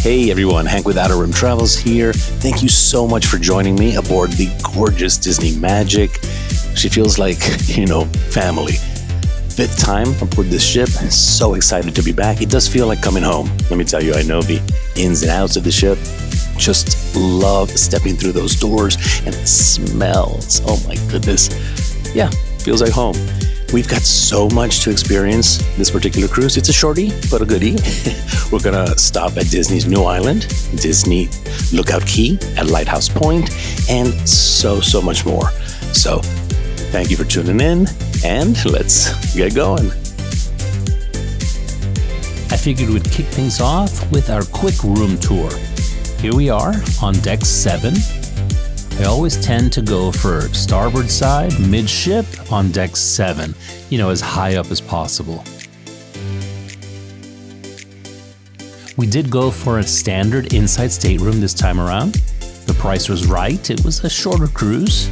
Hey everyone, Hank with Outer Rim Travels here. Thank you so much for joining me aboard the gorgeous Disney Magic. She feels like, family. 5th time aboard this ship. So excited to be back. It does feel like coming home. Let me tell you, I know the ins and outs of the ship. Just love stepping through those doors and the smells. Oh my goodness. Yeah, feels like home. We've got so much to experience this particular cruise. It's a shorty, but a goodie. We're gonna stop at Disney's New Island, Disney Lookout Cay at Lighthouse Point, and so much more. So thank you for tuning in, and let's get going. I figured we'd kick things off with our quick room tour. Here we are on deck 7. I always tend to go for starboard side, midship on deck 7, as high up as possible. We did go for a standard inside stateroom this time around. The price was right. It was a shorter cruise.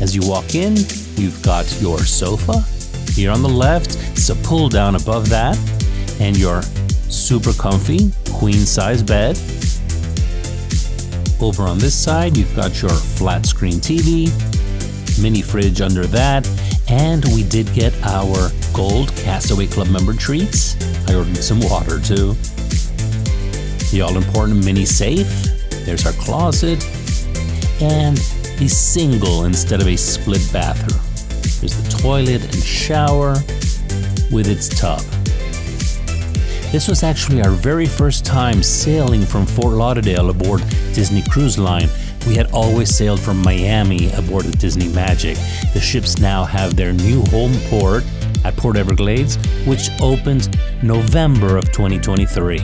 As you walk in, you've got your sofa. Here on the left, it's a pull down above that, and your super comfy queen size bed. Over on this side, you've got your flat screen TV, mini fridge under that, and we did get our gold Castaway Club member treats. I ordered some water too. The all-important mini safe. There's our closet, and a single instead of a split bathroom. There's the toilet and shower with its tub. This was actually our very first time sailing from Fort Lauderdale aboard Disney Cruise Line. We had always sailed from Miami aboard the Disney Magic. The ships now have their new home port at Port Everglades, which opened November of 2023.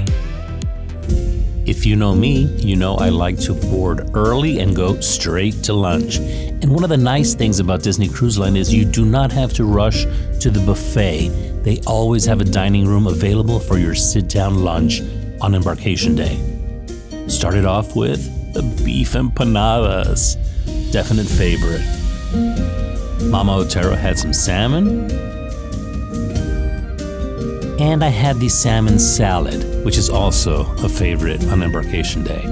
If you know me, you know I like to board early and go straight to lunch. And one of the nice things about Disney Cruise Line is you do not have to rush to the buffet. They always have a dining room available for your sit-down lunch on embarkation day. Started off with the beef empanadas, definite favorite. Mama Otero had some salmon, and I had the salmon salad, which is also a favorite on embarkation day.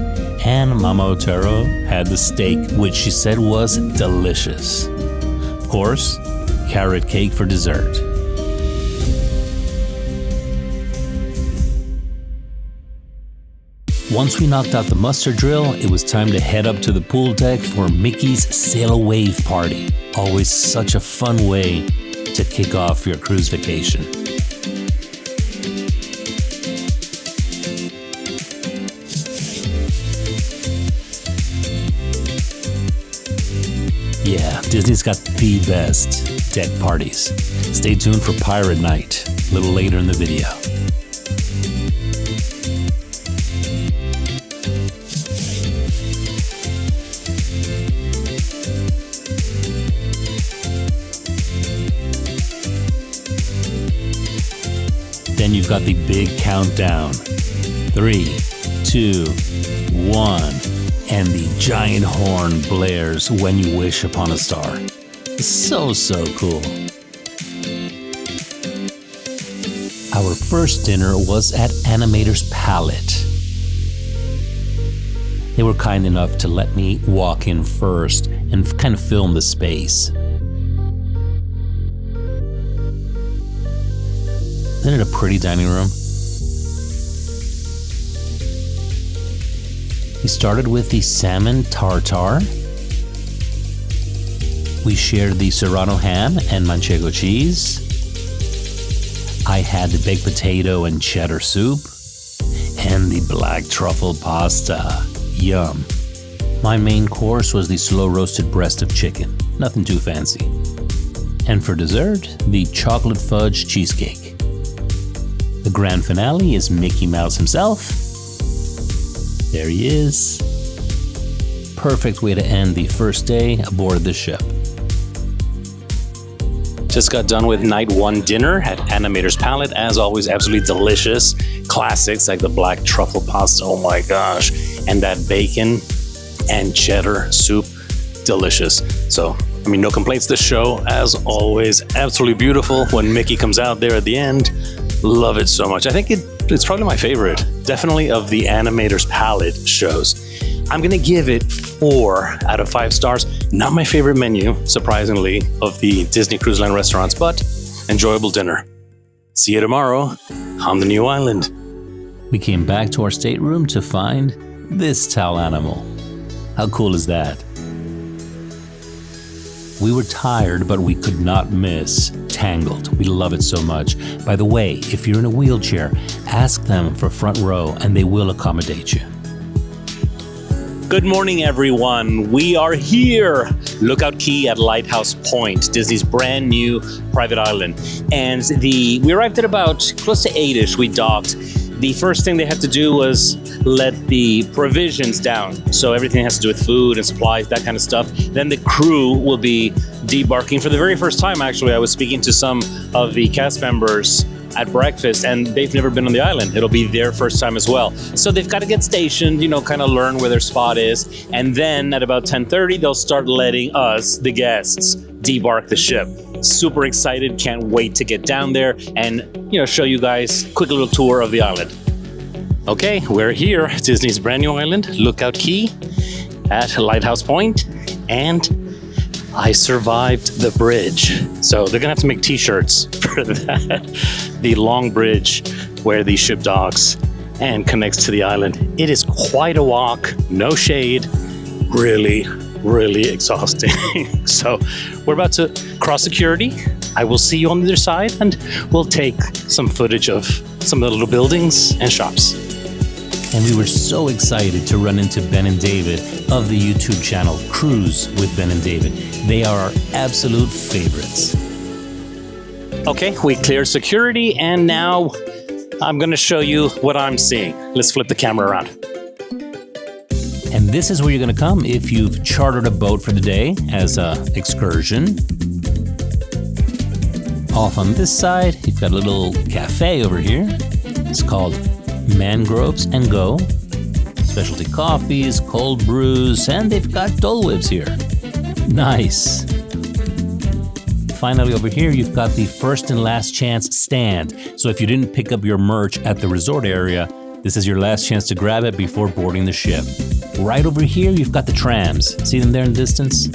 And Mama Otero had the steak, which she said was delicious. Of course, carrot cake for dessert. Once we knocked out the muster drill, it was time to head up to the pool deck for Mickey's Sail a Wave party. Always such a fun way to kick off your cruise vacation. Yeah, Disney's got the best deck parties. Stay tuned for Pirate Night a little later in the video. Then you've got the big countdown. 3, 2, 1, and the giant horn blares when you wish upon a star. So cool. Our first dinner was at Animator's Palate. They were kind enough to let me walk in first and kind of film the space. Isn't it a pretty dining room? We started with the salmon tartare. We shared the serrano ham and manchego cheese. I had the baked potato and cheddar soup. And the black truffle pasta. Yum. My main course was the slow roasted breast of chicken. Nothing too fancy. And for dessert, the chocolate fudge cheesecake. The grand finale is Mickey Mouse himself. There he is. Perfect way to end the first day aboard the ship. Just got done with night 1 dinner at Animator's Palate. As always, absolutely delicious. Classics like the black truffle pasta, oh my gosh. And that bacon and cheddar soup, delicious. So, no complaints. This show, as always, absolutely beautiful. When Mickey comes out there at the end, Love it so much. I think it's probably my favorite, definitely of the Animator's Palate shows. I'm going to give it 4 out of 5 stars. Not my favorite menu, surprisingly, of the Disney Cruise Line restaurants, but enjoyable dinner. See you tomorrow on the new island. We came back to our stateroom to find this towel animal. How cool is that? We were tired, but we could not miss Tangled. We love it so much. By the way, if you're in a wheelchair, ask them for front row and they will accommodate you. Good morning, everyone. We are here, Lookout Cay at Lighthouse Point, Disney's brand new private island. And we arrived at about close to 8-ish. We docked. The first thing they had to do was let the provisions down. So everything has to do with food and supplies, that kind of stuff. Then the crew will be debarking for the very first time. Actually, I was speaking to some of the cast members at breakfast, and they've never been on the island. It'll be their first time as well. So they've got to get stationed, kind of learn where their spot is. And then at about 10:30, they'll start letting us, the guests, debark the ship. Super excited, can't wait to get down there and, show you guys a quick little tour of the island. Okay, we're here, Disney's brand new island, Lookout Cay at Lighthouse Point, and I survived the bridge. So they're gonna have to make t-shirts for that. The long bridge where the ship docks and connects to the island. It is quite a walk, no shade, really exhausting. So we're about to cross security. I will see you on the other side and we'll take some footage of some of the little buildings and shops. And we were so excited to run into Ben and David of the YouTube channel Cruise with Ben and David. They are our absolute favorites. Okay, we cleared security and now I'm gonna show you what I'm seeing. Let's flip the camera around. And this is where you're going to come if you've chartered a boat for the day as an excursion. Off on this side, you've got a little cafe over here. It's called Mangroves and Go. Specialty coffees, cold brews, and they've got Dole Whips here. Nice. Finally, over here, you've got the first and last chance stand. So if you didn't pick up your merch at the resort area, this is your last chance to grab it before boarding the ship. Right over here, you've got the trams. See them there in the distance?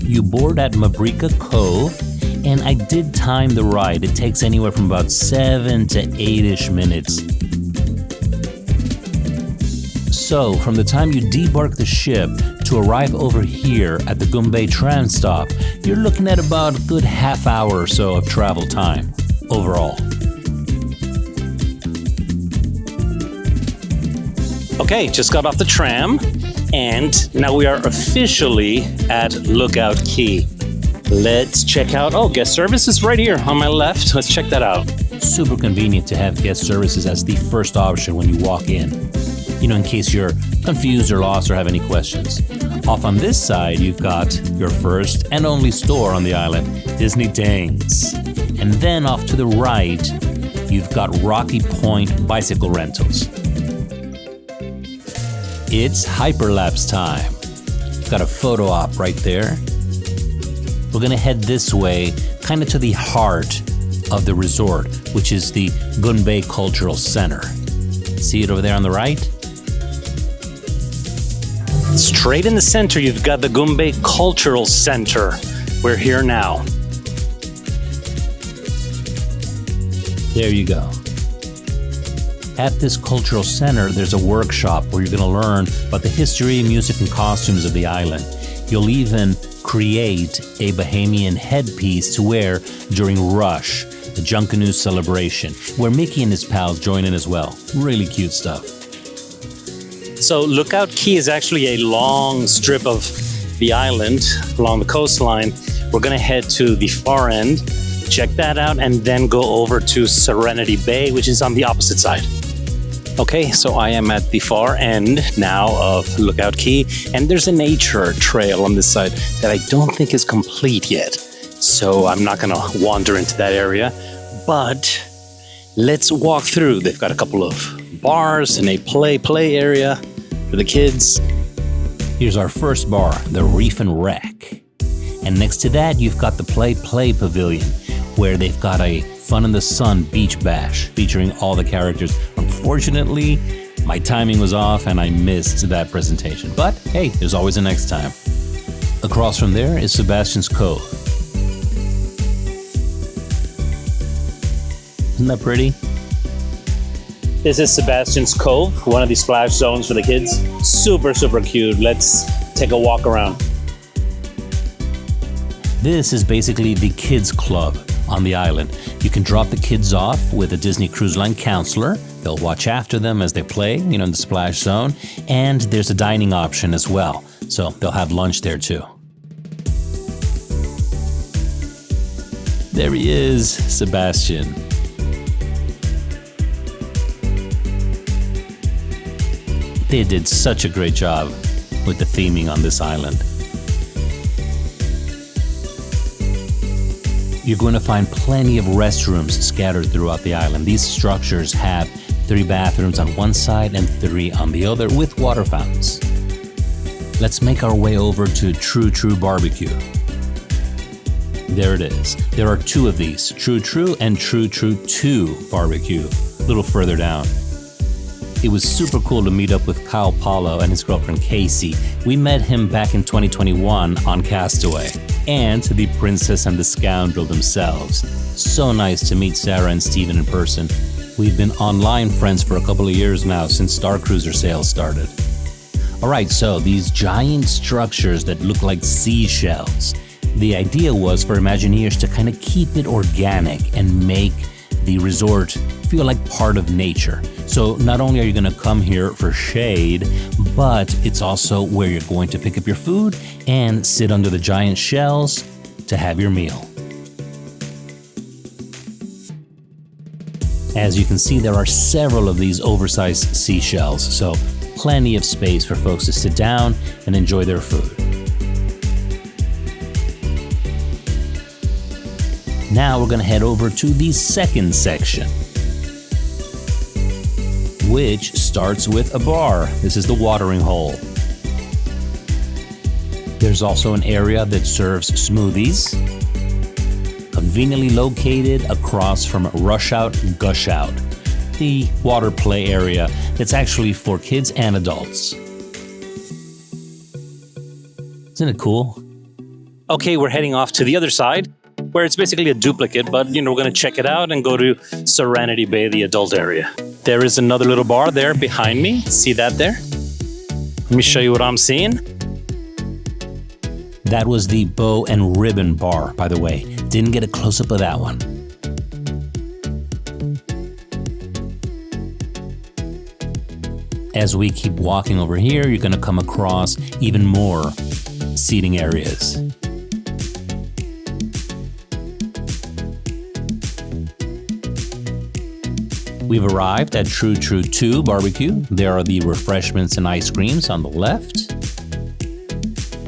You board at Mabrika Cove, and I did time the ride. It takes anywhere from about 7 to 8-ish minutes. So, from the time you debark the ship to arrive over here at the Goombay tram stop, you're looking at about a good half hour or so of travel time overall. Okay, just got off the tram, and now we are officially at Lookout Cay. Let's check out, guest services right here on my left. Let's check that out. Super convenient to have guest services as the first option when you walk in. In case you're confused or lost or have any questions. Off on this side, you've got your first and only store on the island, Disney Dings. And then off to the right, you've got Rocky Point bicycle rentals. It's hyperlapse time. Got a photo op right there. We're gonna head this way, kind of to the heart of the resort, which is the Goombay Cultural Center. See it over there on the right? Straight in the center, you've got the Goombay Cultural Center. We're here now. There you go. At this cultural center, there's a workshop where you're going to learn about the history, music, and costumes of the island. You'll even create a Bahamian headpiece to wear during Rush, the Junkanoo celebration, where Mickey and his pals join in as well. Really cute stuff. So Lookout Cay is actually a long strip of the island along the coastline. We're going to head to the far end, check that out, and then go over to Serenity Bay, which is on the opposite side. Okay, so I am at the far end now of Lookout Cay, and there's a nature trail on this side that I don't think is complete yet. So I'm not gonna wander into that area, but let's walk through. They've got a couple of bars and a play area for the kids. Here's our first bar, the Reef and Wreck. And next to that, you've got the Play Pavillion, where they've got a Fun in the Sun beach bash featuring all the characters. Unfortunately, my timing was off and I missed that presentation. But hey, there's always a next time. Across from there is Sebastian's Cove. Isn't that pretty? This is Sebastian's Cove, one of the splash zones for the kids. Super, super cute. Let's take a walk around. This is basically the kids club on the island. You can drop the kids off with a Disney Cruise Line counselor. They'll watch after them as they play, in the splash zone. And there's a dining option as well. So they'll have lunch there too. There he is, Sebastian. They did such a great job with the theming on this island. You're going to find plenty of restrooms scattered throughout the island. These structures have 3 bathrooms on one side and 3 on the other with water fountains. Let's make our way over to True BBQ. There it is. There are 2 of these, True and True Too BBQ, a little further down. It was super cool to meet up with Palo and his girlfriend Casey. We met him back in 2021 on Castaway. And the Princess and the Scoundrel themselves. So nice to meet Sarah and Steven in person. We've been online friends for a couple of years now since Star Cruiser sales started. Alright, so these giant structures that look like seashells. The idea was for Imagineers to kind of keep it organic and make the resort feel like part of nature. So not only are you going to come here for shade, but it's also where you're going to pick up your food and sit under the giant shells to have your meal. As you can see, there are several of these oversized seashells, so plenty of space for folks to sit down and enjoy their food. Now we're going to head over to the second section, which starts with a bar. This is the watering hole. There's also an area that serves smoothies, conveniently located across from Out Gush Out, the water play area that's actually for kids and adults. Isn't it cool? Okay, we're heading off to the other side, where it's basically a duplicate, but we're going to check it out and go to Serenity Bay, the adult area. There is another little bar there behind me. See that there? Let me show you what I'm seeing. That was the bow and ribbon bar, by the way. Didn't get a close-up of that one. As we keep walking over here, you're going to come across even more seating areas. We've arrived at True Too BBQ. There are the refreshments and ice creams on the left.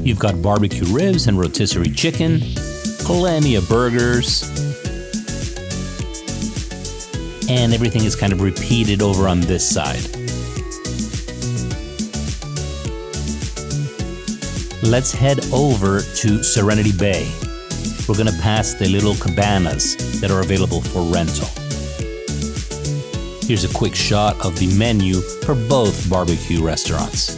You've got barbecue ribs and rotisserie chicken, plenty of burgers, and everything is kind of repeated over on this side. Let's head over to Serenity Bay. We're going to pass the little cabanas that are available for rental. Here's a quick shot of the menu for both barbecue restaurants.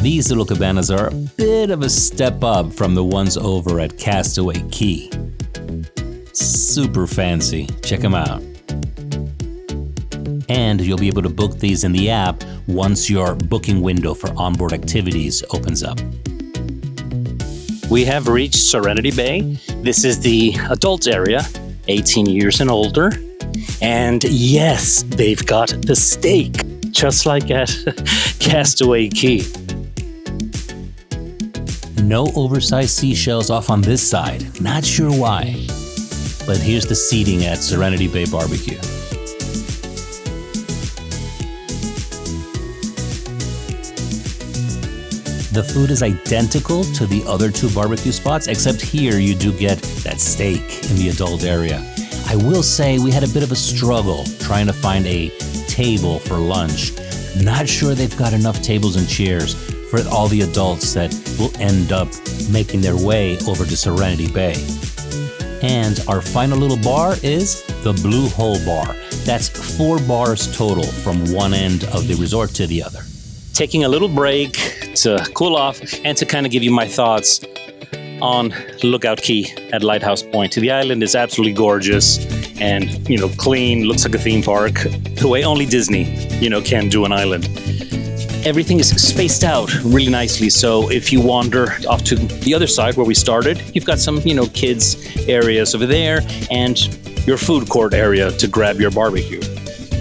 These little cabanas are a bit of a step up from the ones over at Castaway Cay. Super fancy. Check them out. And you'll be able to book these in the app once your booking window for onboard activities opens up. We have reached Serenity Bay. This is the adult area, 18 years and older. And yes, they've got the steak, just like at Castaway Cay. No oversized seashells off on this side. Not sure why. But here's the seating at Serenity Bay BBQ. The food is identical to the other 2 barbecue spots, except here you do get that steak in the adult area. I will say we had a bit of a struggle trying to find a table for lunch. Not sure they've got enough tables and chairs for all the adults that will end up making their way over to Serenity Bay. And our final little bar is the Blue Hole Bar. That's 4 bars total from one end of the resort to the other. Taking a little break to cool off and to kind of give you my thoughts on Lookout Cay at Lighthouse Point. The island is absolutely gorgeous and, clean, looks like a theme park, the way only Disney, can do an island. Everything is spaced out really nicely. So if you wander off to the other side where we started, you've got some, kids areas over there and your food court area to grab your barbecue.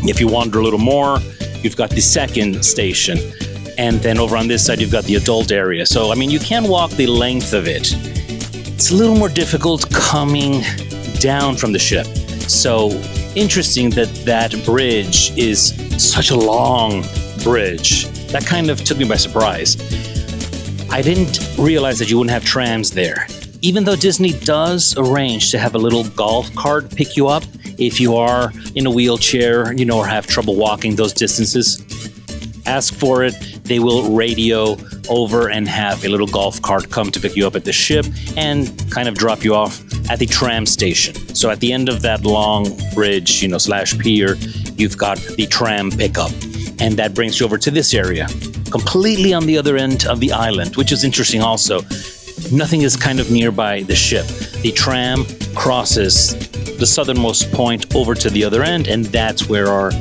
If you wander a little more, you've got the second station. And then over on this side, you've got the adult area. So, you can walk the length of it. It's a little more difficult coming down from the ship. So interesting that bridge is such a long bridge. That kind of took me by surprise. I didn't realize that you wouldn't have trams there. Even though Disney does arrange to have a little golf cart pick you up if you are in a wheelchair, or have trouble walking those distances. Ask for it. They will radio over and have a little golf cart come to pick you up at the ship and kind of drop you off at the tram station. So at the end of that long bridge, / pier, you've got the tram pickup. And that brings you over to this area, completely on the other end of the island, which is interesting also. Nothing is kind of nearby the ship. The tram crosses the southernmost point over to the other end, and that's where our,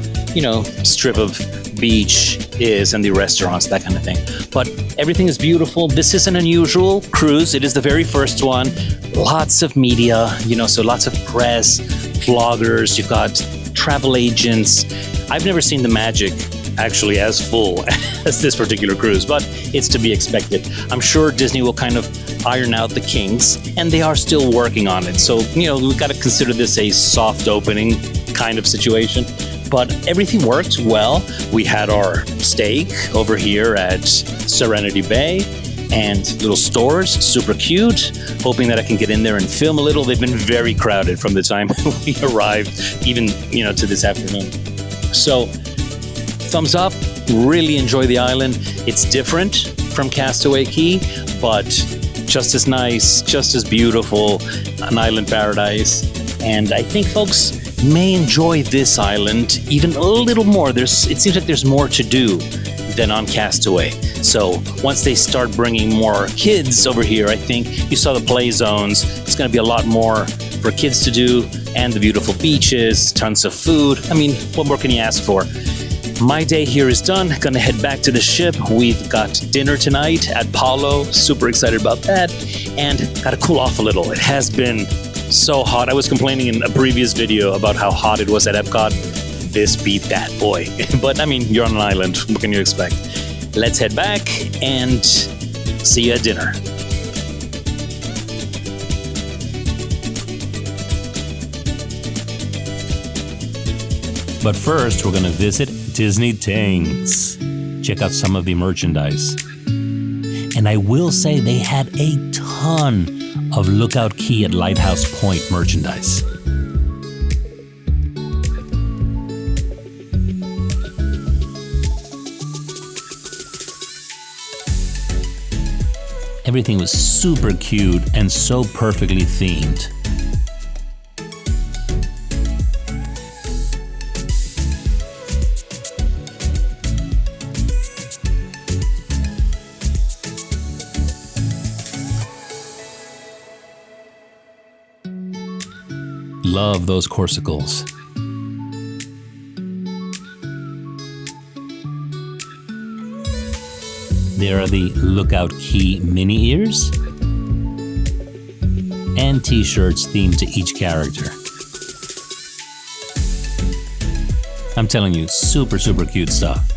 strip of beach is and the restaurants, that kind of thing. But everything is beautiful. This is an unusual cruise. It is the very first one. Lots of media, so lots of press, vloggers. You've got travel agents. I've never seen the Magic actually as full as this particular cruise, but it's to be expected. I'm sure Disney will kind of iron out the kinks, and they are still working on it. So, we've got to consider this a soft opening kind of situation. But everything worked well. We had our steak over here at Serenity Bay and little stores, super cute. Hoping that I can get in there and film a little. They've been very crowded from the time we arrived, even, to this afternoon. So, thumbs up. Really enjoy the island. It's different from Castaway Cay, but just as nice, just as beautiful, an island paradise. And I think folks may enjoy this island even a little more. It seems like there's more to do than on Castaway. So once they start bringing more kids over here, I think you saw the play zones. It's going to be a lot more for kids to do, and the beautiful beaches, tons of food. What more can you ask for? My day here is done. Gonna head back to the ship. We've got dinner tonight at Palo. Super excited about that. And gotta cool off a little. It has been so hot. I was complaining in a previous video about how hot it was at Epcot. This beat that, boy. But you're on an island. What can you expect? Let's head back and see you at dinner. But first, we're going to visit Disney Things. Check out some of the merchandise. And I will say they had a ton of Lookout Cay at Lighthouse Point merchandise. Everything was super cute and so perfectly themed. Love those corsicles. There are the Lookout Cay mini ears and t-shirts themed to each character. I'm telling you, super, super cute stuff.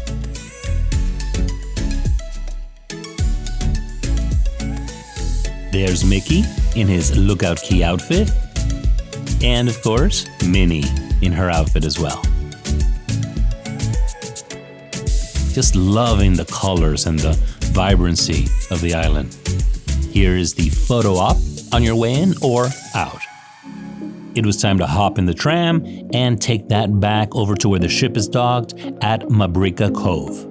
There's Mickey in his Lookout Cay outfit. And of course, Minnie in her outfit as well. Just loving the colors and the vibrancy of the island. Here is the photo op on your way in or out. it was time to hop in the tram and take that back over to where the ship is docked at Mabrika Cove.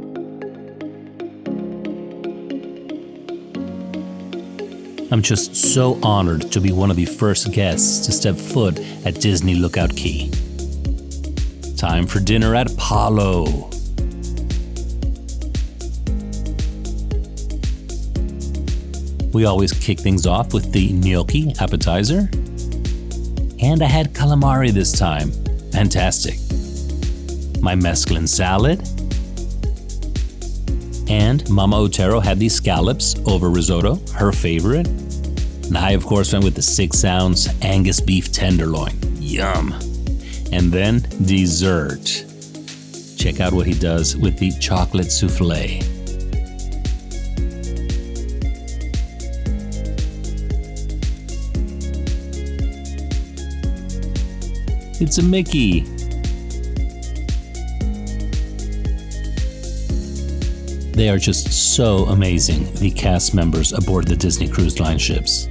I'm just so honored to be one of the first guests to step foot at Disney Lookout Cay. Time for dinner at Palo. We always kick things off with the gnocchi appetizer. And I had calamari this time. Fantastic. My mesclun salad. And Mama Otero had these scallops over risotto, her favorite. And I, of course, went with the 6-ounce Angus beef tenderloin. Yum. And then dessert. Check out what he does with the chocolate souffle. It's a Mickey. They are just so amazing, the cast members aboard the Disney Cruise Line ships.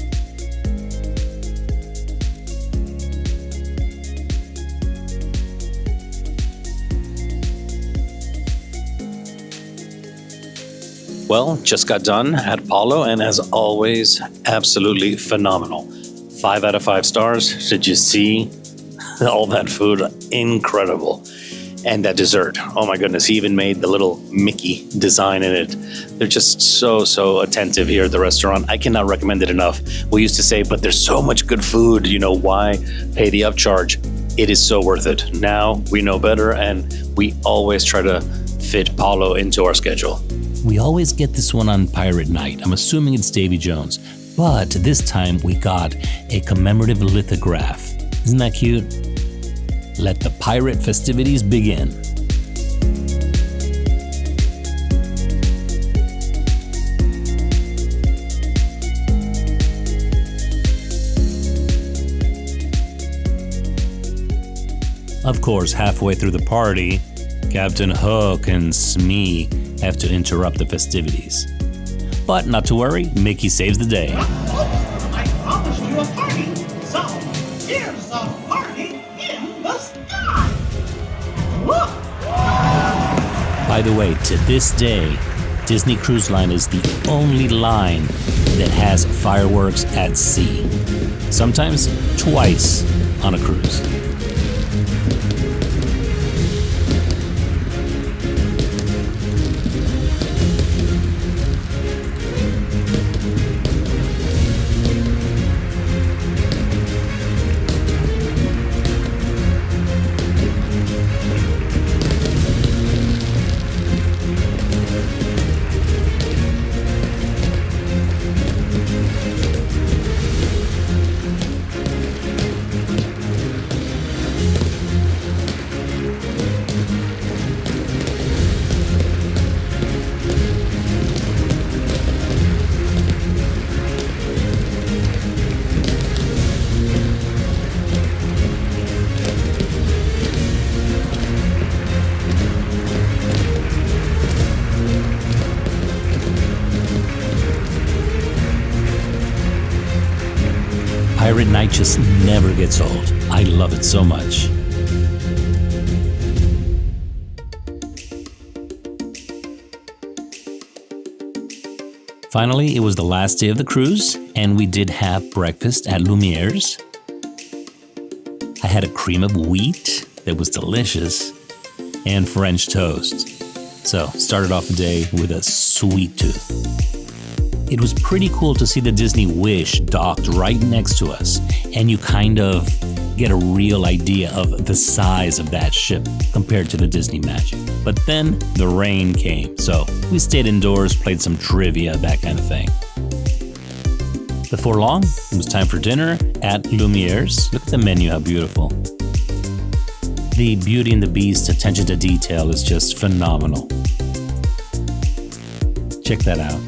Well, just got done at Palo, and as always, absolutely phenomenal. 5 out of 5 stars. Did you see all that food? Incredible. And that dessert, oh my goodness, he even made the little Mickey design in it. They're just so attentive here at the restaurant. I cannot recommend it enough. We used to say, but there's so much good food, why pay the upcharge? It is so worth it. Now we know better, and we always try to fit Palo into our schedule. We always get this one on Pirate Night. I'm assuming it's Davy Jones. But this time we got a commemorative lithograph. Isn't that cute? Let the pirate festivities begin. Of course, halfway through the party, Captain Hook and Smee have to interrupt the festivities. But not to worry, Mickey saves the day. I promised you a party, so here's a party in the sky. Look! By the way, to this day, Disney Cruise Line is the only line that has fireworks at sea. Sometimes twice on a cruise. Pirate Night just never gets old. I love it so much. Finally, it was the last day of the cruise, and we did have breakfast at Lumiere's. I had a cream of wheat that was delicious, and French toast. So, started off the day with a sweet tooth. It was pretty cool to see the Disney Wish docked right next to us, and you kind of get a real idea of the size of that ship compared to the Disney Magic. But then the rain came, so we stayed indoors, played some trivia, that kind of thing. Before long, it was time for dinner at Lumiere's. Look at the menu, how beautiful. The Beauty and the Beast attention to detail is just phenomenal. Check that out.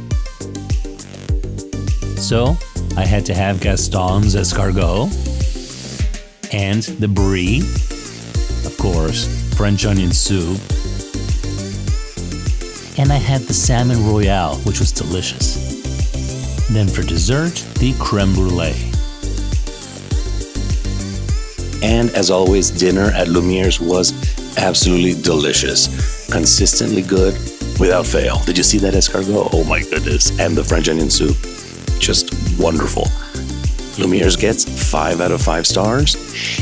So, I had to have Gaston's escargot, and the brie, of course, French onion soup, and I had the salmon royale, which was delicious. Then for dessert, the creme brulee. And as always, dinner at Lumiere's was absolutely delicious. Consistently good, without fail. Did you see that escargot? Oh my goodness. And the French onion soup. Just wonderful. Lumiere's gets 5 out of 5 stars.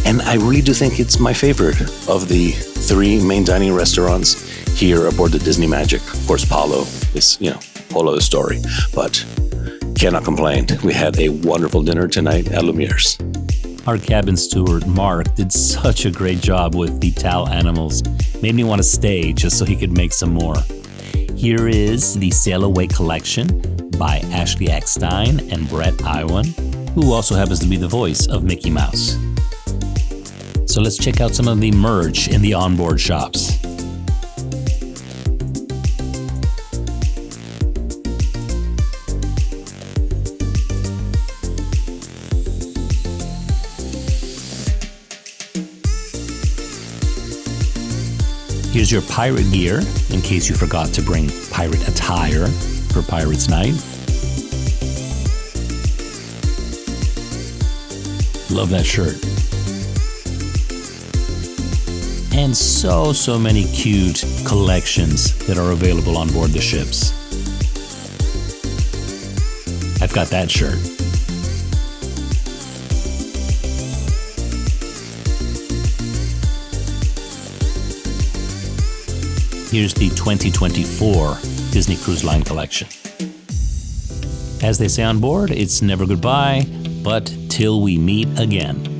And I really do think it's my favorite of the 3 main dining restaurants here aboard the Disney Magic. Of course, Palo is, whole other story. But cannot complain. We had a wonderful dinner tonight at Lumiere's. Our cabin steward, Mark, did such a great job with the towel animals. Made me want to stay just so he could make some more. Here is the Sail Away collection by Ashley Eckstein and Brett Iwan, who also happens to be the voice of Mickey Mouse. So let's check out some of the merch in the onboard shops. Here's your pirate gear, in case you forgot to bring pirate attire for Pirates Night. Love that shirt. And so many cute collections that are available on board the ships. I've got that shirt. Here's the 2024 Disney Cruise Line collection. As they say on board, it's never goodbye, but till we meet again.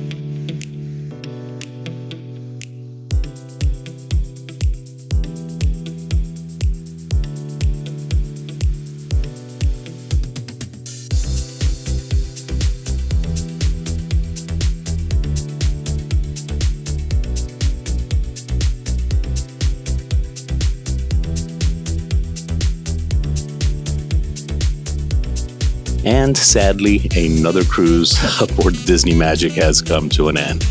And sadly, another cruise aboard Disney Magic has come to an end.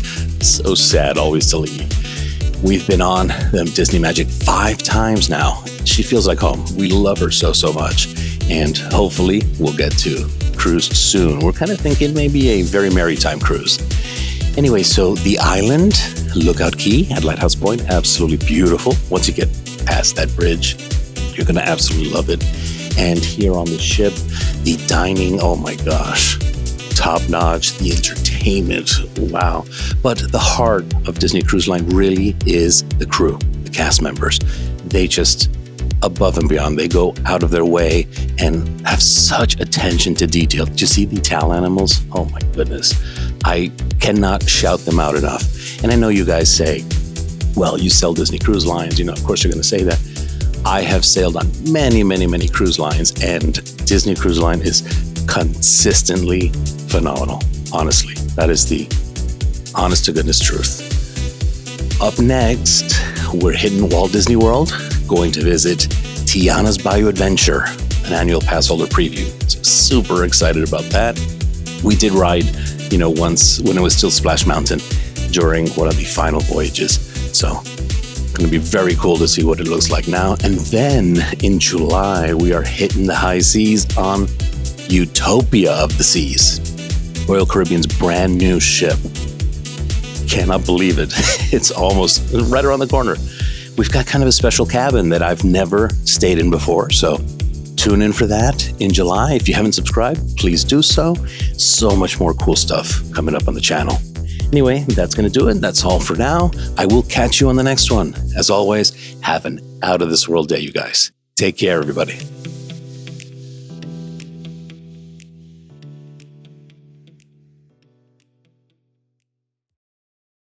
So sad always to leave. We've been on them Disney Magic 5 times now. She feels like home. We love her so much. And hopefully we'll get to cruise soon. We're kind of thinking maybe a very maritime cruise. Anyway, so the island, Lookout Cay at Lighthouse Point, absolutely beautiful. Once you get past that bridge, you're going to absolutely love it. And here on the ship, the dining, oh my gosh, top notch, the entertainment, wow. But the heart of Disney Cruise Line really is the crew, the cast members. They just, above and beyond, they go out of their way and have such attention to detail. Did you see the towel animals? Oh my goodness. I cannot shout them out enough. And I know you guys say, well, you sell Disney Cruise Lines, of course you're going to say that. I have sailed on many cruise lines, and Disney Cruise Line is consistently phenomenal. Honestly, that is the honest to goodness truth. Up next, we're hitting Walt Disney World, going to visit Tiana's Bayou Adventure, an annual pass holder preview. So super excited about that. We did ride, once when it was still Splash Mountain during one of the final voyages. So going to be very cool to see what it looks like now. And then in July, we are hitting the high seas on Utopia of the Seas, Royal Caribbean's brand new ship. Cannot believe it. It's almost right around the corner. We've got kind of a special cabin that I've never stayed in before. So tune in for that in July. If you haven't subscribed, please do so. So much more cool stuff coming up on the channel. Anyway, that's going to do it. That's all for now. I will catch you on the next one. As always, have an out of this world day, you guys. Take care, everybody.